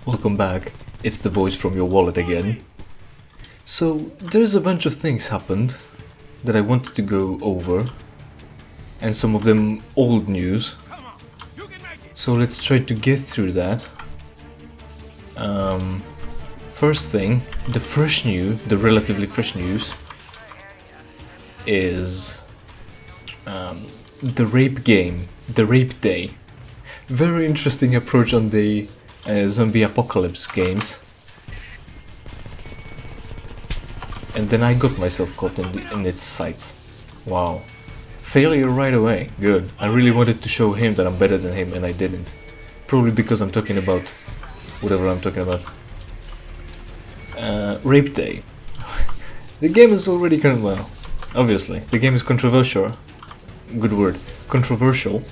Welcome back. It's the voice from your wallet again. So, there's a bunch of things happened that I wanted to go over, and some of them old news. So let's try to get through that. First thing, the relatively fresh news is the rape game, the rape day. Very interesting approach on the zombie apocalypse games. And then I got myself caught in its sights. Wow. Failure right away. Good. I really wanted to show him that I'm better than him and I didn't. Probably because I'm talking about whatever I'm talking about. Rape Day. The game is already kind of, well, obviously, the game is controversial. Good word. Controversial.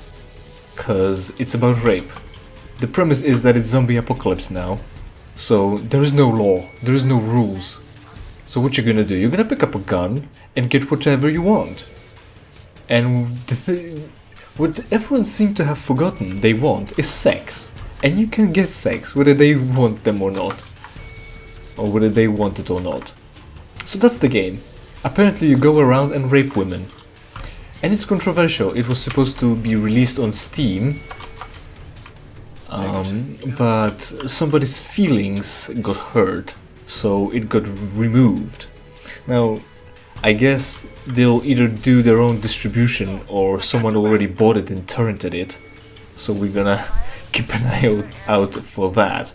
Because it's about rape. The premise is that it's zombie apocalypse now. So there is no law. There is no rules. So what you're gonna do? You're gonna pick up a gun and get whatever you want. And what everyone seems to have forgotten they want is sex. And you can get sex whether they want them or not. Or whether they want it or not. So that's the game. Apparently you go around and rape women. And it's controversial. It was supposed to be released on Steam. But somebody's feelings got hurt. So it got removed. Now, I guess they'll either do their own distribution or someone already bought it and torrented it. So we're gonna keep an eye out for that.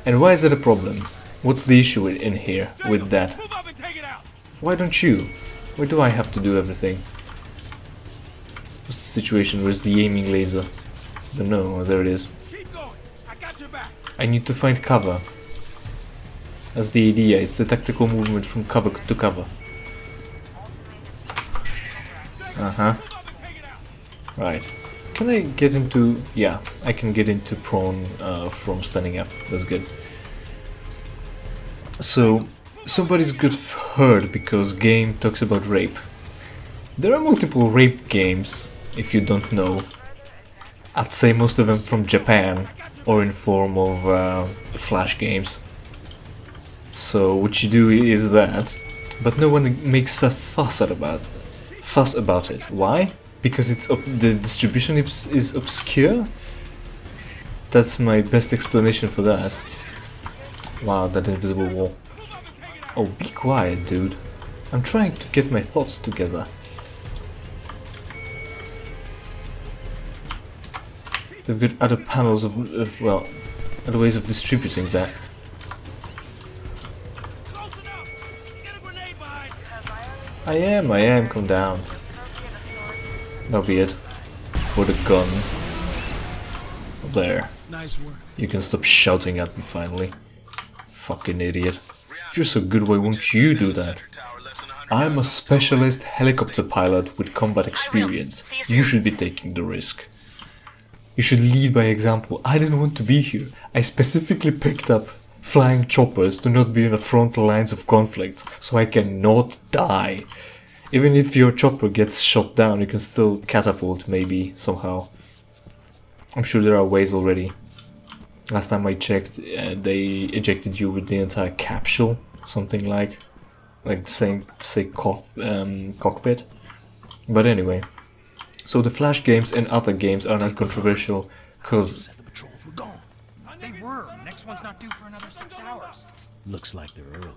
And why is it a problem? What's the issue in here with that? Why don't you? Why do I have to do everything? What's the situation? Where's the aiming laser? Don't know. Oh, there it is. I need to find cover. That's the idea. It's the tactical movement from cover to cover. Right. Can I get into... Yeah, I can get into prone from standing up. That's good. So, somebody's got hurt because game talks about rape. There are multiple rape games, if you don't know. I'd say most of them from Japan, or in form of flash games. So what you do is that, but no one makes a fuss about it. Why? Because the distribution is obscure? That's my best explanation for that. Wow, that invisible wall. Oh, be quiet, dude. I'm trying to get my thoughts together. They've got other panels of well, other ways of distributing that. I am, calm down. That'll be it. For the gun. There. Nice work. You can stop shouting at me finally. Fucking idiot. If you're so good, why won't you do that? I'm a specialist helicopter pilot with combat experience. You should be taking the risk. You should lead by example. I didn't want to be here. I specifically picked up flying choppers to not be in the front lines of conflict, so I cannot die. Even if your chopper gets shot down, you can still catapult, maybe, somehow. I'm sure there are ways already. Last time I checked, they ejected you with the entire capsule, something like say cockpit. But anyway, so the flash games and other games are not controversial, cause The patrols were gone. They were. Next one's not due for another 6 hours. Looks like they're early.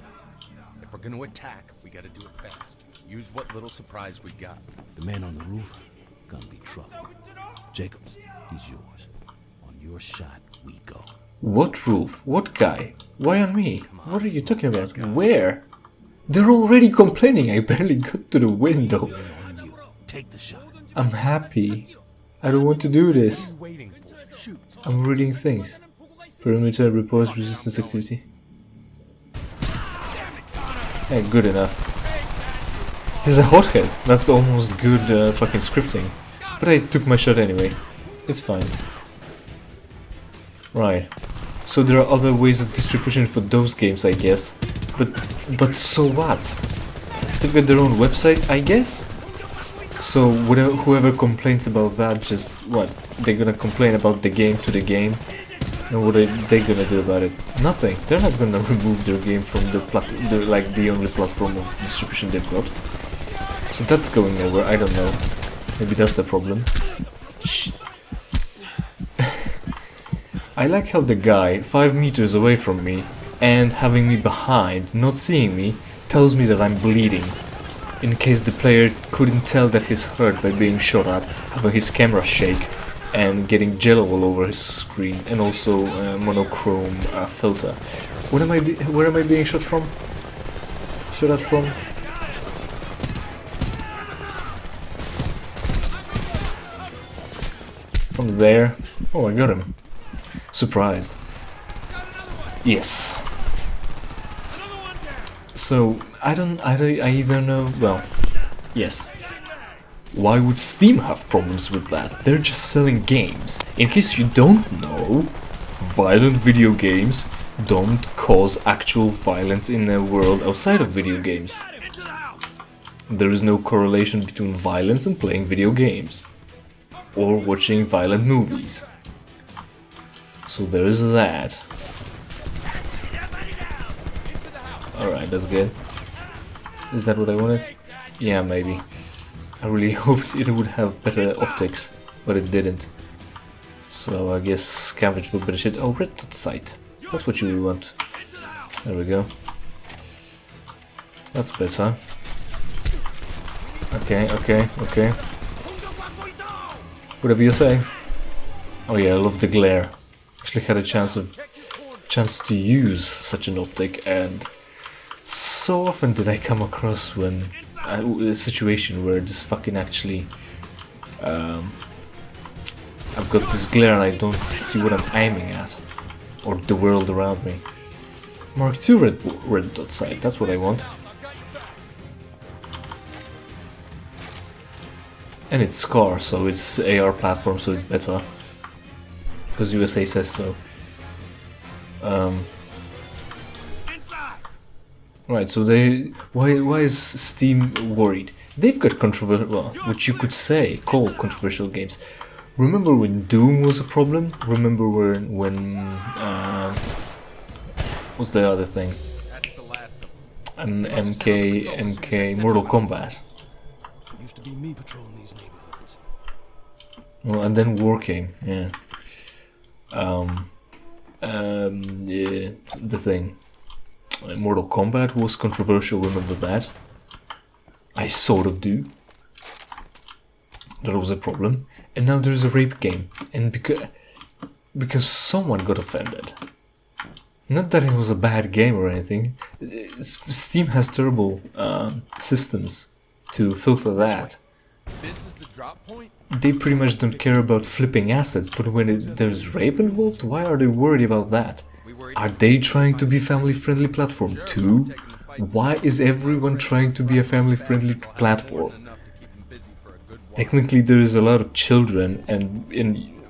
If we're gonna attack, we gotta do it fast. Use what little surprise we got. The man on the roof, gonna be trouble. Jacobs, he's yours. On your shot, we go. what roof? What guy? Why on me? What are you talking about? Where? They're already complaining. I barely got to the window. On you. Take the shot. I'm happy. I don't want to do this. Waiting for shoot. I'm reading things. Perimeter reports resistance activity. Yeah, good enough. He's a hothead. That's almost good fucking scripting. But I took my shot anyway. It's fine. Right. So there are other ways of distribution for those games, I guess. But so what? They've got their own website, I guess? So whoever complains about that, just what? They're gonna complain about the game to the game? And what are they gonna do about it? Nothing. They're not gonna remove their game from the only platform of distribution they've got. So that's going nowhere. I don't know. Maybe that's the problem. Shh. I like how the guy 5 meters away from me and having me behind, not seeing me, tells me that I'm bleeding. In case the player couldn't tell that he's hurt by being shot at, having his camera shake and getting jello all over his screen, and also monochrome filter. Where am I being shot from? Shot at from? From there. Oh, I got him. Surprised. Yes. So I either know. Well, yes. Why would Steam have problems with that? They're just selling games. In case you don't know, violent video games don't cause actual violence in a world outside of video games. There is no correlation between violence and playing video games or watching violent movies. So there is that. Alright, that's good. Is that what I wanted? Yeah, maybe. I really hoped it would have better optics, but it didn't. So I guess scavenge for better shit. Oh, red dot sight. That's what you want. There we go. That's better. Okay, okay, okay. Whatever you say. Oh yeah, I love the glare. Actually had a chance to use such an optic, and so often did I come across when a situation where this fucking actually I've got this glare and I don't see what I'm aiming at or the world around me. Mark II red dot sight, that's what I want. And it's SCAR, so it's AR platform, so it's better. Because USA says so. Right, so why is Steam worried? They've got controversial, well, which you could call controversial games. Remember when Doom was a problem? Remember when what's the other thing? MK Mortal Kombat. Used to be me patrolling these neighborhoods. Well, and then War came, yeah. Yeah, the thing. Mortal Kombat was controversial, remember that? I sort of do. That was a problem. And now there's a rape game. And because someone got offended. Not that it was a bad game or anything. Steam has terrible systems to filter that. This is the drop point? They pretty much don't care about flipping assets, but when there's rape involved, why are they worried about that? Are they trying to be family-friendly platform too? Why is everyone trying to be a family-friendly platform? Technically there is a lot of children, and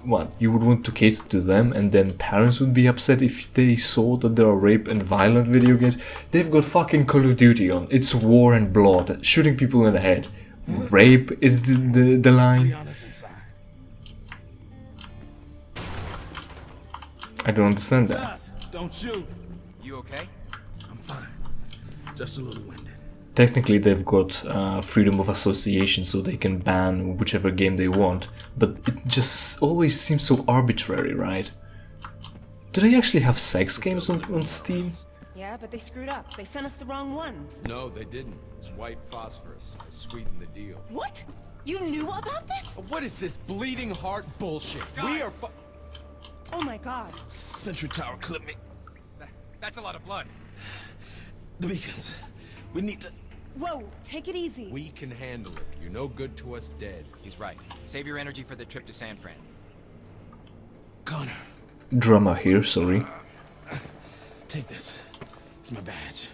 what, you would want to cater to them, and then parents would be upset if they saw that there are rape and violent video games. They've got fucking Call of Duty on. It's war and blood, shooting people in the head. Rape is the line. I don't understand that. Don't shoot. You okay? I'm fine. Just a little winded. Technically they've got freedom of association, so they can ban whichever game they want, but it just always seems so arbitrary, right? Do they actually have sex games on Steam? Yeah, but they screwed up. They sent us the wrong ones. No, they didn't. It's white phosphorus. I sweetened the deal. What? You knew about this? What is this bleeding heart bullshit? We are Oh my god. Sentry tower clipped me. That's a lot of blood. The beacons. We need to... Whoa, take it easy. We can handle it. You're no good to us dead. He's right. Save your energy for the trip to San Fran. Connor, Drama here, sorry. take this. It's my badge.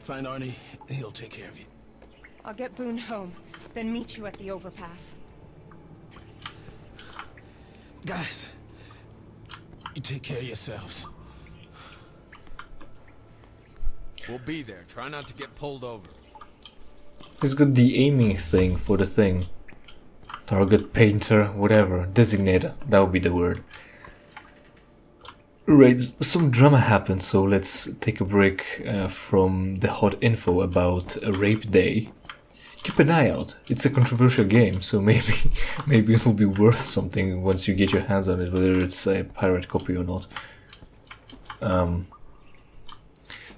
Find Arnie, and he'll take care of you. I'll get Boone home, then meet you at the overpass. Guys, you take care of yourselves. We'll be there. Try not to get pulled over. He's got the aiming thing for the thing. Target, painter, whatever. Designator, that would be the word. Right, some drama happened, so let's take a break from the hot info about Rape Day. Keep an eye out. It's a controversial game, so maybe it will be worth something once you get your hands on it, whether it's a pirate copy or not.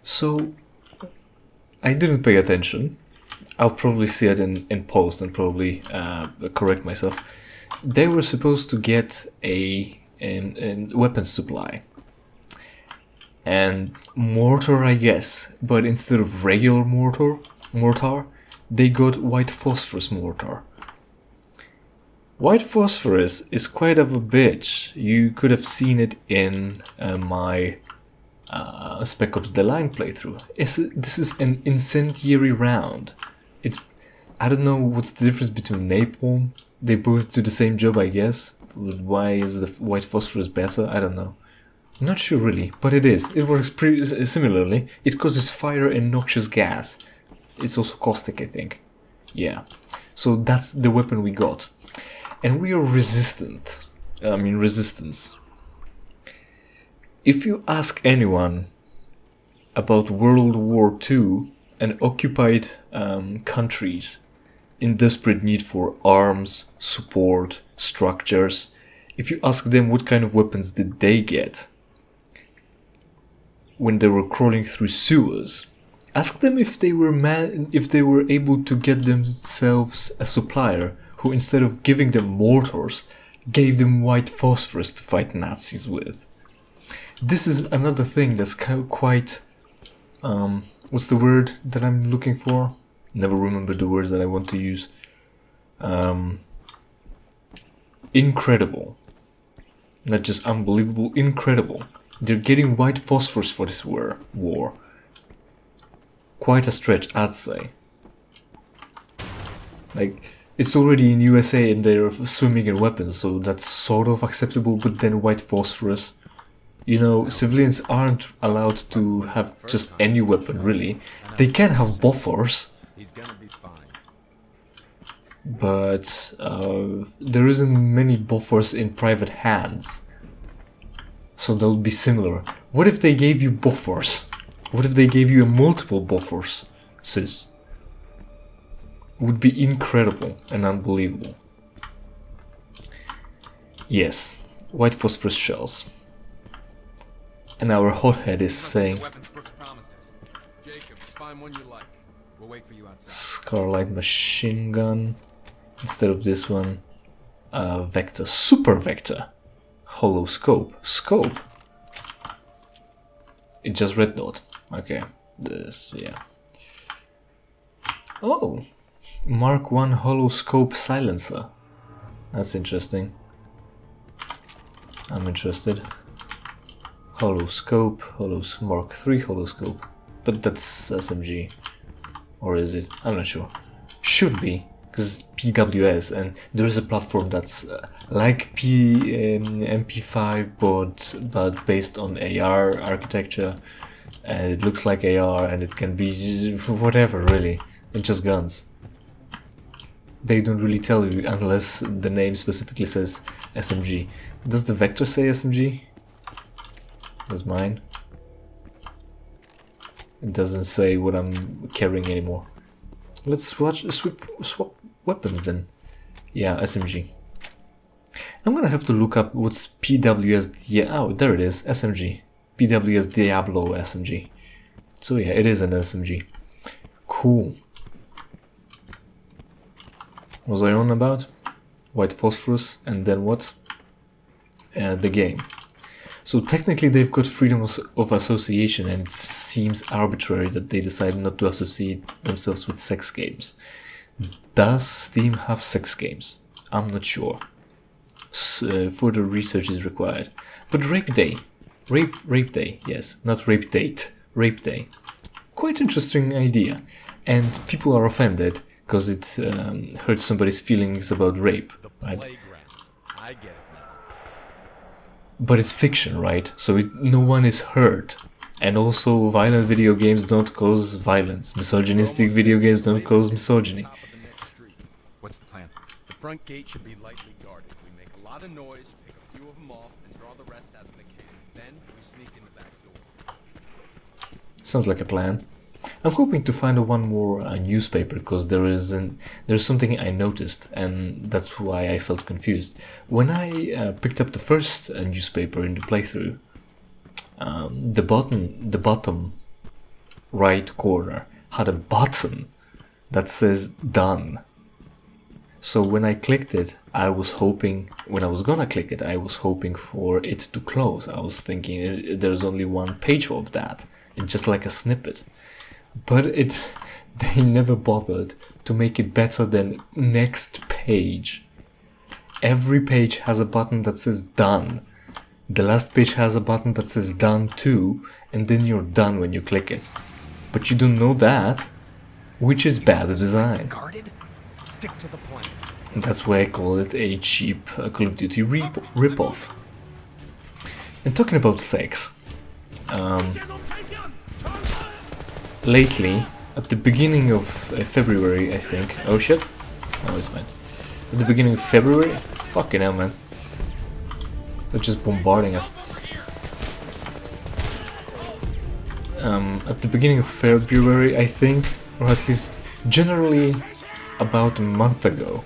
So I didn't pay attention. I'll probably see it in post and probably correct myself. They were supposed to get a weapons supply and mortar, I guess, but instead of regular mortar, they got white phosphorus mortar. White phosphorus is quite of a bitch. You could have seen it in my Spec Ops The Line playthrough. This is an incendiary round. I don't know what's the difference between napalm. They both do the same job, I guess. Why is the white phosphorus better? I don't know. Not sure really, but it is. It works pretty similarly. It causes fire and noxious gas. It's also caustic, I think. Yeah. So that's the weapon we got. And we are resistant. I mean, resistance. If you ask anyone about World War II and occupied countries in desperate need for arms, support, structures, if you ask them what kind of weapons did they get when they were crawling through sewers, ask them if they were able to get themselves a supplier who, instead of giving them mortars, gave them white phosphorus to fight Nazis with. This is another thing that's quite what's the word that I'm looking for? Never remember the words that I want to use. Incredible. Not just unbelievable, incredible. They're getting white phosphorus for this war. Quite a stretch, I'd say. Like, it's already in USA and they're swimming in weapons, so that's sort of acceptable, but then white phosphorus. You know, civilians aren't allowed to have just any weapon, really. They can have buffers, but there isn't many buffers in private hands. So they'll be similar. What if they gave you buffers? What if they gave you multiple buffers, sis? Would be incredible and unbelievable. Yes, white phosphorus shells. And our hothead is saying Starlette machine gun instead of this one. Vector, super vector, hollow scope. It just red dot. Okay, this, yeah. Oh, Mark 1 hollow scope silencer. That's interesting. I'm interested. Hollow scope, Mark 3 hollow scope. But that's SMG. Or is it? I'm not sure. Should be, because PWS, and there is a platform that's like MP5 but based on AR architecture, and it looks like AR, and it can be whatever, really. It's just guns. They don't really tell you unless the name specifically says SMG. Does the vector say SMG? Does mine? It doesn't say what I'm carrying anymore. Let's swap weapons then. Yeah, SMG. I'm gonna have to look up what's PWS. Oh, there it is, SMG. PWS Diablo SMG. So yeah, it is an SMG. Cool. What was I on about? White phosphorus, and then what? The game. So technically they've got freedom of association, and it seems arbitrary that they decide not to associate themselves with sex games. Does Steam have sex games? I'm not sure. Further research is required. But Rape Day. Rape Day, yes. Not Rape Date. Rape Day. Quite interesting idea. And people are offended because it hurts somebody's feelings about rape, right? I get it now. But it's fiction, right? So no one is hurt. And also, violent video games don't cause violence. Misogynistic video games don't cause misogyny. What's the plan? The front gate should be lightly guarded. We make a lot of noise, pick a few of them off, and draw the rest out of the cannon. Then we sneak in the back door. Sounds like a plan. I'm hoping to find one more newspaper, because there's something I noticed, and that's why I felt confused. When I picked up the first newspaper in the playthrough, the bottom right corner had a button that says done. So when I clicked it, I was hoping for it to close. I was thinking there's only one page of that. It's just like a snippet. But they never bothered to make it better than next page. Every page has a button that says done. The last page has a button that says done too, and then you're done when you click it. But you don't know that, which is bad design. Guarded? Stick to the plan. And that's why I call it a cheap Call of Duty rip-off. And talking about sex, lately, at the beginning of February, I think. Oh shit! Oh, it's fine. At the beginning of February? Fucking hell, man. They're just bombarding us. At the beginning of February, I think, or at least generally about a month ago,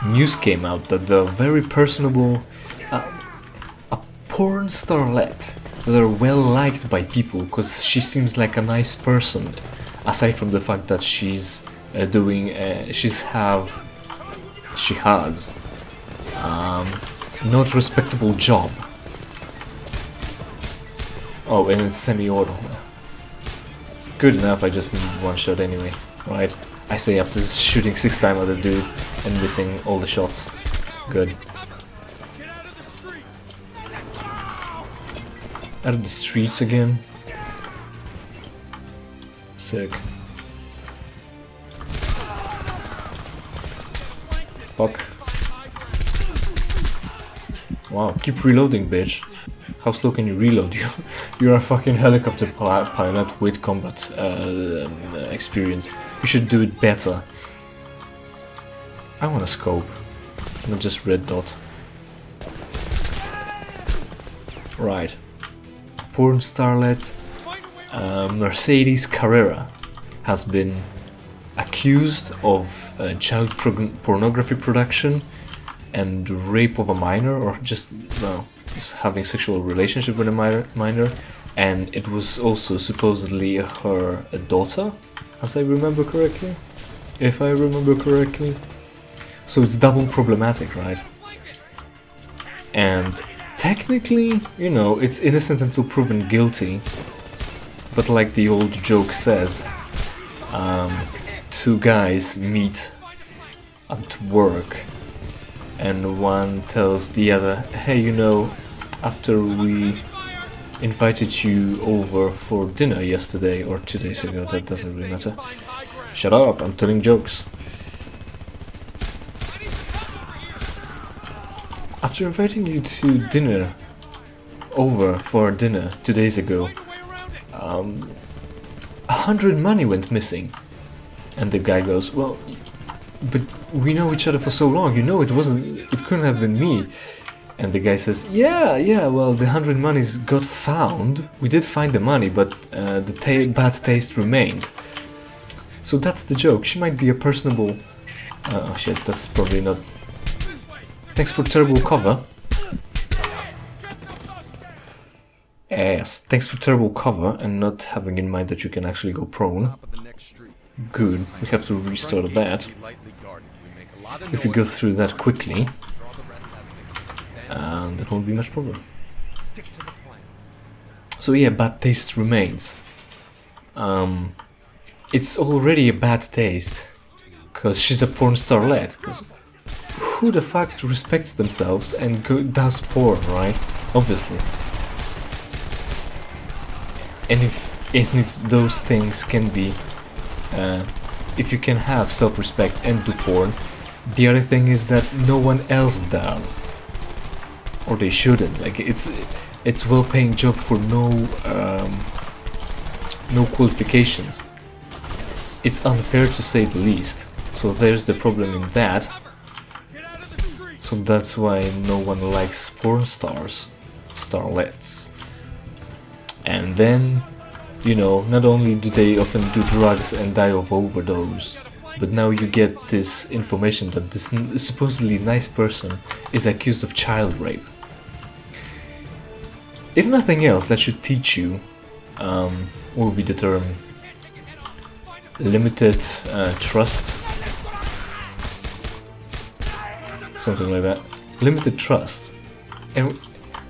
news came out that the very personable, a porn starlette, that are well liked by people because she seems like a nice person, aside from the fact that she has not respectable job. Oh, and it's semi-auto. Good enough, I just need one shot anyway, right? I say after shooting 6 times at the dude and missing all the shots. Good. Out of the streets again. Sick. Fuck. Wow, keep reloading, bitch. How slow can you reload? You're a fucking helicopter pilot with combat experience. You should do it better. I want a scope, not just red dot. Right. Porn starlet Mercedes Carrera has been accused of child pornography production and rape of a minor, or just having sexual relationship with a minor, and it was also supposedly her daughter, as I remember correctly, if I remember correctly. So it's double problematic, right? And technically, you know, it's innocent until proven guilty, but like the old joke says, two guys meet at work and one tells the other, hey, you know, after we invited you over for dinner yesterday or 2 days ago, that doesn't really matter. Shut up, I'm telling jokes. After inviting you to dinner, over for dinner 2 days ago, 100 money went missing. And the guy goes, well, but we know each other for so long, you know it couldn't have been me. And the guy says, yeah, well, the 100 monies got found. We did find the money, but the bad taste remained. So that's the joke. She might be a personable... oh shit, that's probably not... Thanks for terrible cover. Yes, thanks for terrible cover and not having in mind that you can actually go prone. Good, we have to restart that. If we go through that quickly, that won't be much problem. So yeah, bad taste remains. It's already a bad taste, because she's a porn starlet. Who the fuck respects themselves and does porn, right? Obviously. And if those things can be, if you can have self-respect and do porn, the other thing is that no one else does, or they shouldn't. Like it's well-paying job for no qualifications. It's unfair to say the least. So there's the problem in that. So that's why no one likes porn stars. starlettes. And then, you know, not only do they often do drugs and die of overdose, but now you get this information that this supposedly nice person is accused of child rape. If nothing else, that should teach you, what would be the term? Limited trust? Something like that. Limited trust.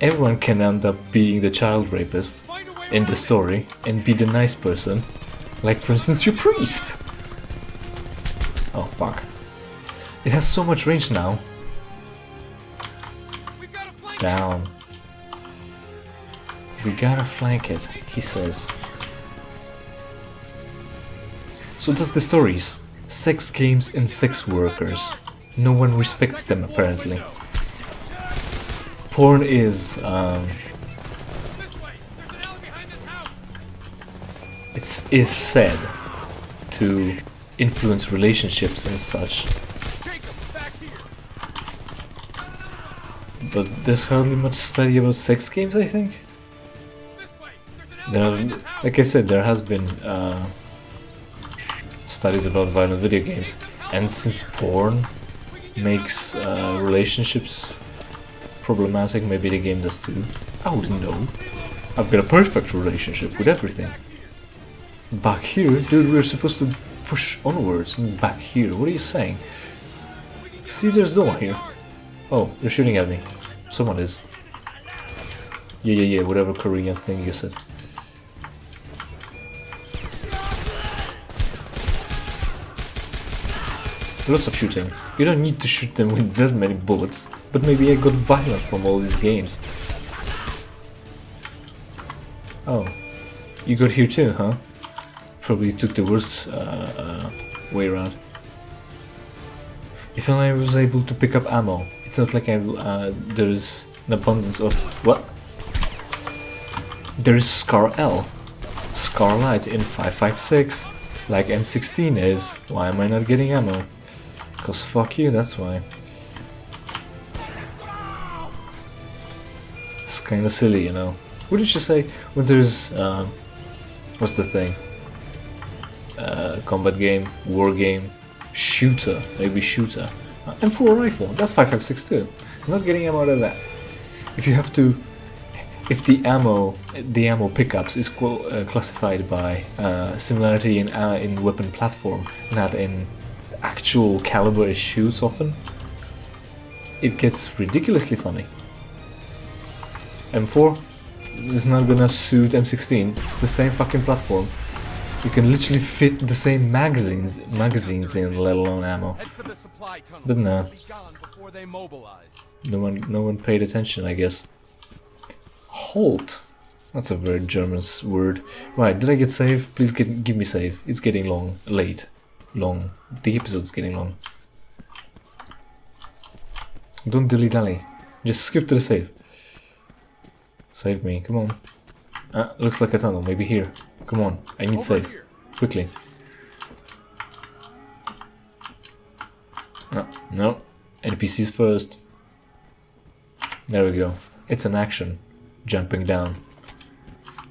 Everyone can end up being the child rapist in the story and be the nice person. Like, for instance, your priest. Oh, fuck. It has so much range now. Down. We gotta flank it, he says. So that's the stories. Sex games and sex workers. No one respects them, apparently. Porn is, is said to influence relationships and such. But there's hardly much study about sex games, I think. Like I said, there has been studies about violent video games, and since porn makes relationships problematic, maybe the game does too. I wouldn't know. I've got a perfect relationship with everything. Back here? Dude, we're supposed to push onwards. Back here, what are you saying? See, there's no one here. Oh, they're shooting at me. Someone is. Yeah, whatever Korean thing you said. Lots of shooting. You don't need to shoot them with that many bullets, but maybe I got violent from all these games. Oh, you got here too, huh? Probably took the worst way around. If only I was able to pick up ammo. It's not like there's an abundance of... What? There is Scar-L. Starlette in 5.56. Like M16 is. Why am I not getting ammo? Cause fuck you, that's why. It's kinda silly, you know. What did you say? When there's what's the thing? Combat game, war game, shooter, maybe shooter. M4 rifle, that's 5.56 too. I'm not getting ammo out of that. If you have to, if the ammo pickups is classified by similarity in weapon platform, not in actual caliber it shoots often, it gets ridiculously funny. M4 is not gonna suit M16. It's the same fucking platform. You can literally fit the same magazines in, let alone ammo. But no. No one paid attention, I guess. Halt. That's a very German word. Right, did I get save? Please give me save. It's getting long. Long. The episode's getting long. Don't dilly-dally. Just skip to the save. Save me, come on. Looks like a tunnel, maybe here. Come on, I need save. Quickly. No. NPCs first. There we go. It's an action. Jumping down.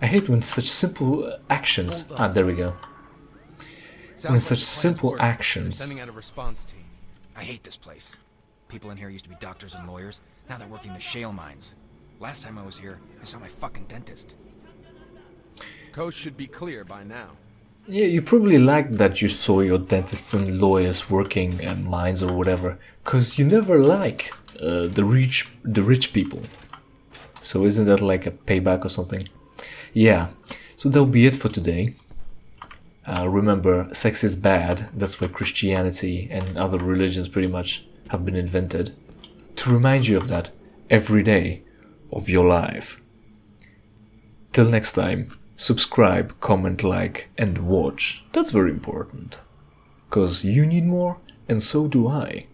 I hate when such simple actions... there we go. When such simple actions... Sending out a response team. I hate this place. People in here used to be doctors and lawyers. Now they're working the shale mines. Last time I was here, I saw my fucking dentist. Coast should be clear by now. Yeah, you probably like that you saw your dentists and lawyers working at mines or whatever, cause you never like the rich people. So isn't that like a payback or something? Yeah, so that'll be it for today. Remember, sex is bad. That's why Christianity and other religions pretty much have been invented. To remind you of that every day of your life. Till next time, subscribe, comment, like, and watch. That's very important. 'Cause you need more, and so do I.